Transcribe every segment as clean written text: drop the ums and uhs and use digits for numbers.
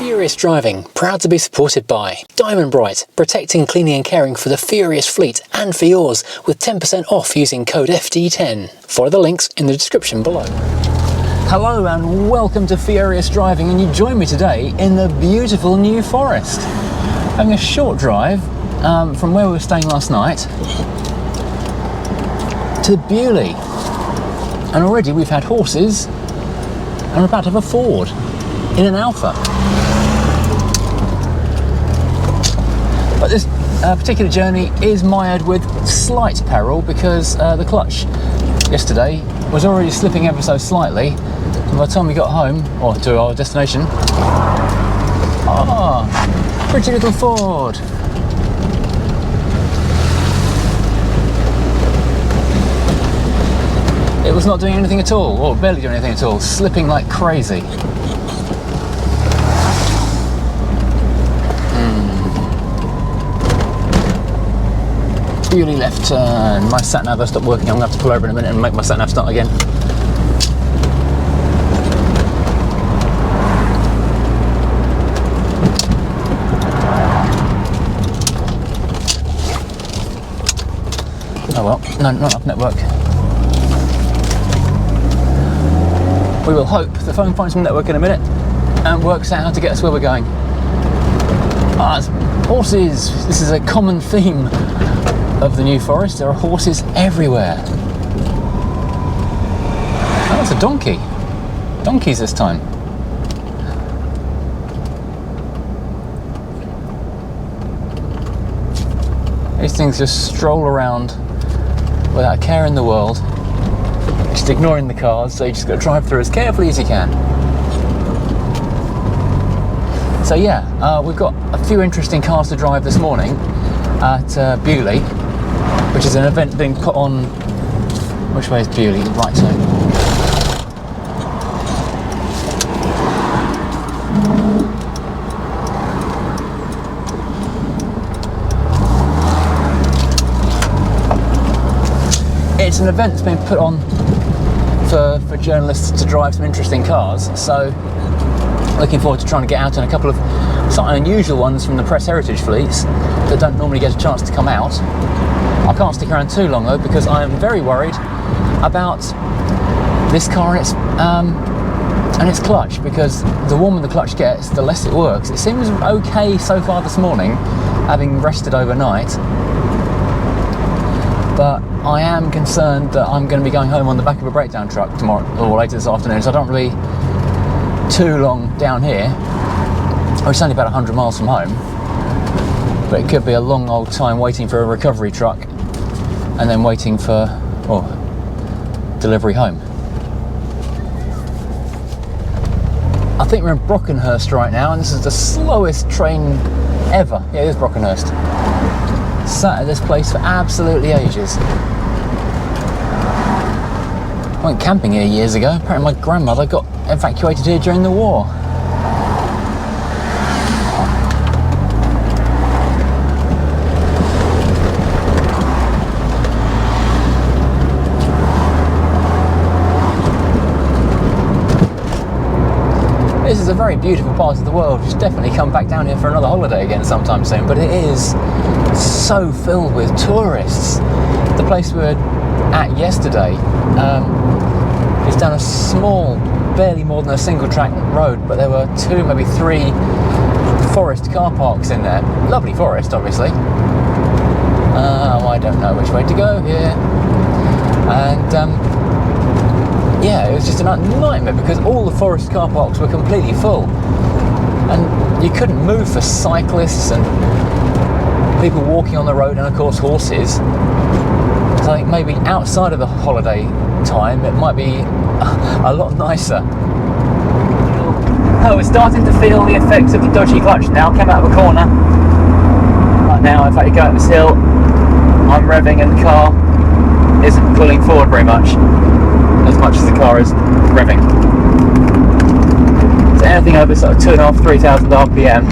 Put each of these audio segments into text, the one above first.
Furious Driving, proud to be supported by Diamond Bright, protecting, cleaning and caring for the Furious fleet and for yours, with 10% off using code FD10. Follow the links in the description below. Hello and welcome to Furious Driving, and you join me today in the beautiful New Forest. Having a short drive from where we were staying last night to Bewley. And already we've had horses and we're about to have a Ford in an Alfa. But this particular journey is mired with slight peril because the clutch yesterday was already slipping ever so slightly, and by the time we got home, or to our destination, pretty little Ford. It was not doing anything at all, or barely doing anything at all, slipping like crazy. Bewley left turn. My sat nav has stopped working. I'm going to have to pull over in a minute and make my sat nav start again. Oh well, no, not enough network. We will hope the phone finds some network in a minute and works out how to get us where we're going. Horses. This is a common theme of the New Forest. There are horses everywhere. Oh, it's a donkey. Donkeys this time. These things just stroll around without a care in the world, just ignoring the cars, so you just got to drive through as carefully as you can. So yeah, we've got a few interesting cars to drive this morning at Bewley, which is an event being put on. Which way is Bewley? Right side. It's an event that's been put on for journalists to drive some interesting cars, so looking forward to trying to get out in a couple of slightly unusual ones from the press heritage fleets that don't normally get a chance to come out. I can't stick around too long though, because I am very worried about this car and its clutch, because the warmer the clutch gets, the less it works. It seems okay so far this morning, having rested overnight, but I am concerned that I'm going to be going home on the back of a breakdown truck tomorrow or later this afternoon, so I don't really too long down here. It's only about 100 miles from home, but it could be a long old time waiting for a recovery truck and then waiting for delivery home. I think we're in Brockenhurst right now, and this is the slowest train ever. Yeah, it is Brockenhurst. Sat at this place for absolutely ages. I went camping here years ago. Apparently my grandmother got evacuated here during the war. This is a very beautiful part of the world. You should definitely come back down here for another holiday again sometime soon, but it is so filled with tourists. The place we were at yesterday is down a small, barely more than a single track road, but there were 2, maybe 3 forest car parks in there. Lovely forest, obviously. I don't know which way to go here. And yeah, it was just a nightmare because all the forest car parks were completely full, and you couldn't move for cyclists and people walking on the road, and of course horses. So I think maybe outside of the holiday time it might be a lot nicer. Oh, we're starting to feel the effects of the dodgy clutch now. Came out of a corner. Right now, if I go up this hill, I'm revving and the car isn't pulling forward very much as the car is revving. So anything over sort of 2,500–3,000 RPM,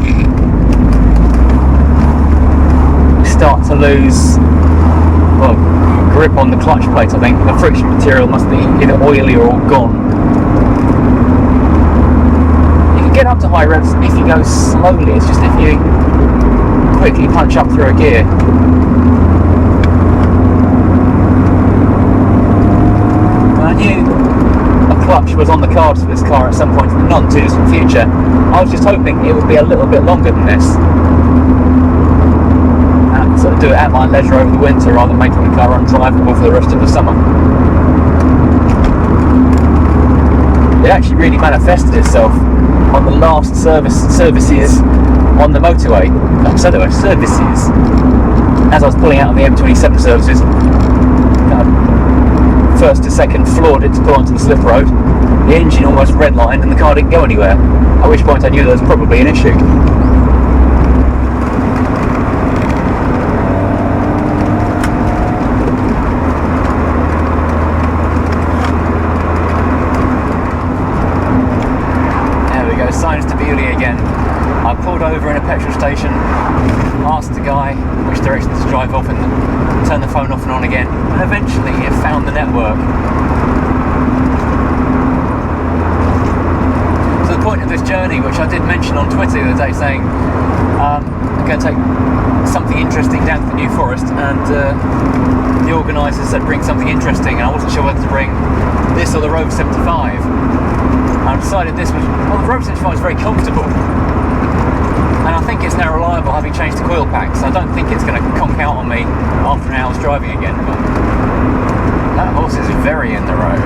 we start to lose grip on the clutch plate. I think the friction material must be either oily or all gone. You can get up to high revs if you go slowly. It's just if you quickly punch up through a gear. I knew a clutch was on the cards for this car at some point in the not too distant future. I was just hoping it would be a little bit longer than this. And sort of do it at my leisure over the winter rather than making the car undrivable for the rest of the summer. It actually really manifested itself on the last services on the motorway. Services. As I was pulling out on the M27 services, first to second floored it to pull onto the slip road. The engine almost redlined and the car didn't go anywhere. At which point I knew there was probably an issue. Signs to Bewley again. I pulled over in a petrol station, asked the guy which direction to drive off and turned the phone off and on again, and eventually it found the network. To the point of this journey, which I did mention on Twitter the other day, saying I'm going to take something interesting down to the New Forest, and the organisers said bring something interesting, and I wasn't sure whether to bring this or the Rover 75. I decided this was, well, the Rover 75 is very comfortable, and I think it's now reliable having changed the coil packs. I don't think it's going to conk out on me after an hour's driving again, but that horse is very in the road.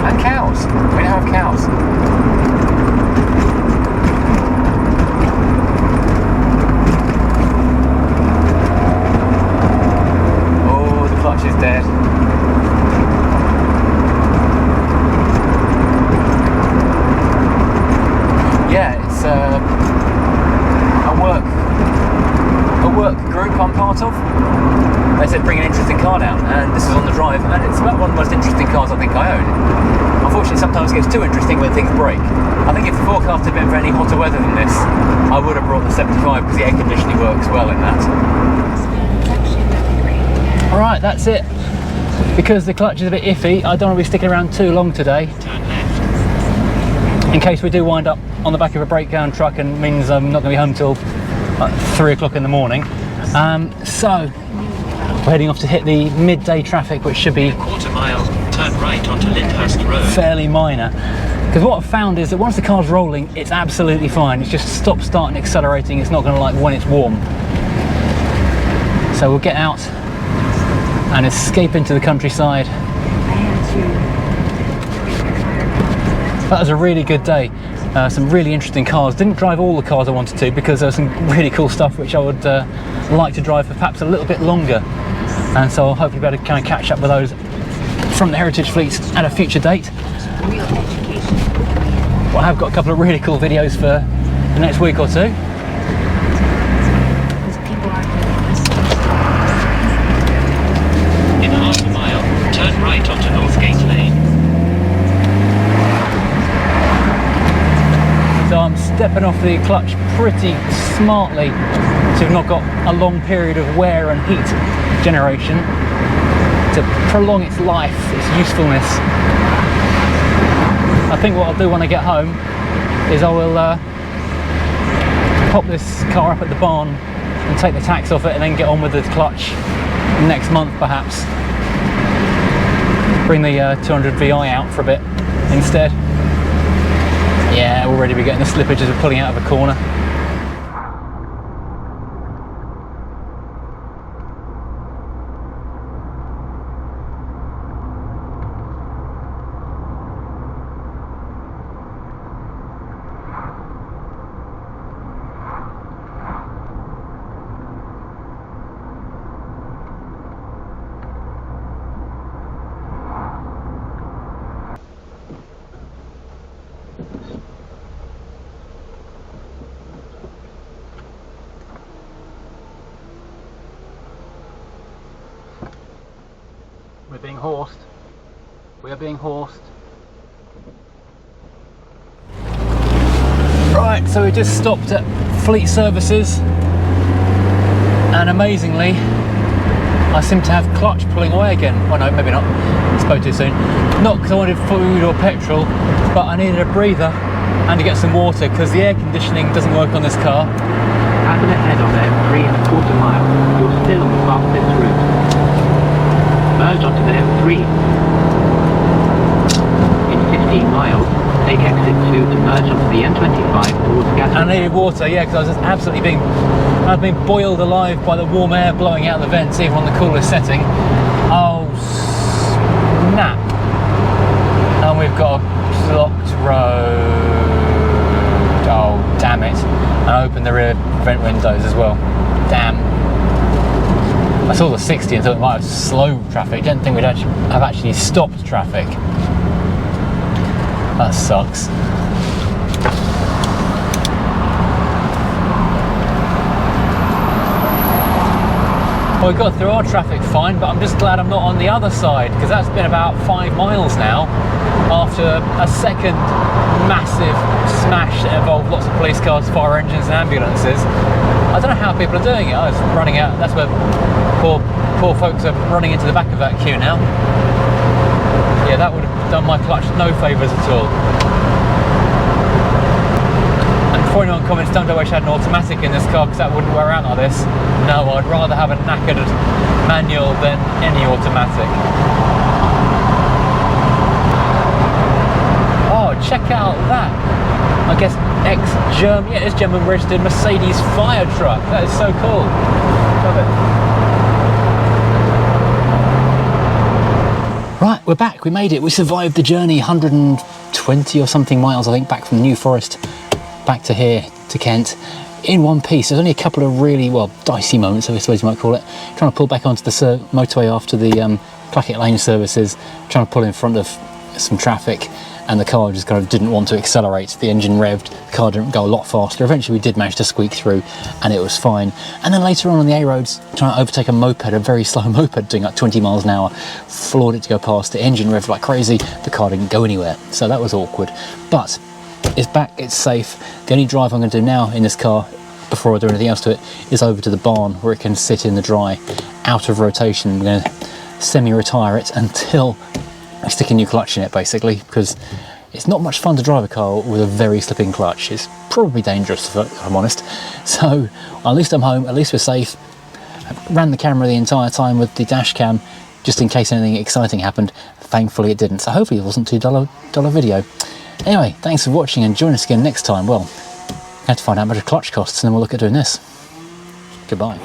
And cows. We now have cows. Oh, the clutch is dead. A work group I'm part of. They said bring an interesting car down, and this is on the drive, and it's about one of the most interesting cars I think I own. Unfortunately, sometimes it gets too interesting when things break. I think if the forecast had been for any hotter weather than this, I would have brought the 75 because the air conditioning works well in that. Alright, that's it. Because the clutch is a bit iffy, I don't want to be sticking around too long today. In case we do wind up on the back of a breakdown truck and means I'm not going to be home till 3 o'clock in the morning. So we're heading off to hit the midday traffic, which should be quarter mile, turn right onto Lyndhurst Road. Fairly minor. Because what I've found is that once the car's rolling, it's absolutely fine. It's just stop, start and accelerating. It's not going to like when it's warm. So we'll get out and escape into the countryside. That was a really good day. Some really interesting cars. Didn't drive all the cars I wanted to because there was some really cool stuff which I would like to drive for perhaps a little bit longer. And so I'll hopefully be able to kind of catch up with those from the heritage fleets at a future date. Well, I have got a couple of really cool videos for the next week or two. In half a mile, turn right onto Northgate Lane. So I'm stepping off the clutch pretty smartly to have not got a long period of wear and heat generation to prolong its life, its usefulness. I think what I'll do when I get home is I will pop this car up at the barn and take the tax off it and then get on with the clutch next month perhaps. Bring the 200 VI out for a bit instead. Yeah, already we're getting the slippage as we're pulling out of a corner. We're being horsed. We are being horsed. Right, so we just stopped at Fleet Services, and amazingly, I seem to have clutch pulling away again. Well, no, maybe not. It's spoke too soon. Not because I wanted food or petrol, but I needed a breather and to get some water because the air conditioning doesn't work on this car. Happen ahead on the M3¼ mile. You're still on the fastest route. Merge onto the M3. In 15 miles, take exit 2 to merge onto the M25 towards gas. And I needed water, yeah, because I was just absolutely I'd been boiled alive by the warm air blowing out the vents, even on the coolest setting. Oh, snap. And we've got a blocked road. Oh, damn it. And I opened the rear vent windows as well. Damn. I saw the 60 and thought it might have slowed traffic. Didn't think we'd have actually stopped traffic. That sucks. Well, we got through our traffic fine, but I'm just glad I'm not on the other side, because that's been about 5 miles now after a second massive smash that involved lots of police cars, fire engines and ambulances. I don't know how people are doing it. I was running out. That's where poor folks are running into the back of that queue now. Yeah, that would have done my clutch no favours at all. And before anyone comments, don't I wish I had an automatic in this car because that wouldn't wear out like this. No, I'd rather have a knackered manual than any automatic. Oh, check out that. I guess ex-German, yeah, it's German registered Mercedes fire truck. That is so cool. Love it. Right, we're back. We made it. We survived the journey, 120 or something miles, I think, back from New Forest back to here, to Kent, in one piece. There's only a couple of really, well, dicey moments, I suppose you might call it. Trying to pull back onto the motorway after the Clackett Lane services, trying to pull in front of some traffic, and the car just kind of didn't want to accelerate. The engine revved, the car didn't go a lot faster. Eventually we did manage to squeak through and it was fine. And then later on the A roads, trying to overtake a moped, a very slow moped doing like 20 miles an hour, floored it to go past, the engine revved like crazy, the car didn't go anywhere. So that was awkward. But it's back, it's safe. The only drive I'm going to do now in this car, before I do anything else to it, is over to the barn where it can sit in the dry, out of rotation. I'm going to semi-retire it until I stick a new clutch in it, basically, because it's not much fun to drive a car with a very slipping clutch. It's probably dangerous, if I'm honest. So at least I'm home, at least we're safe. I ran the camera the entire time with the dash cam, just in case anything exciting happened. Thankfully it didn't, so hopefully it wasn't too dull a video. Anyway, thanks for watching and join us again next time. Well, I have to find out how much a clutch costs and then we'll look at doing this. Goodbye.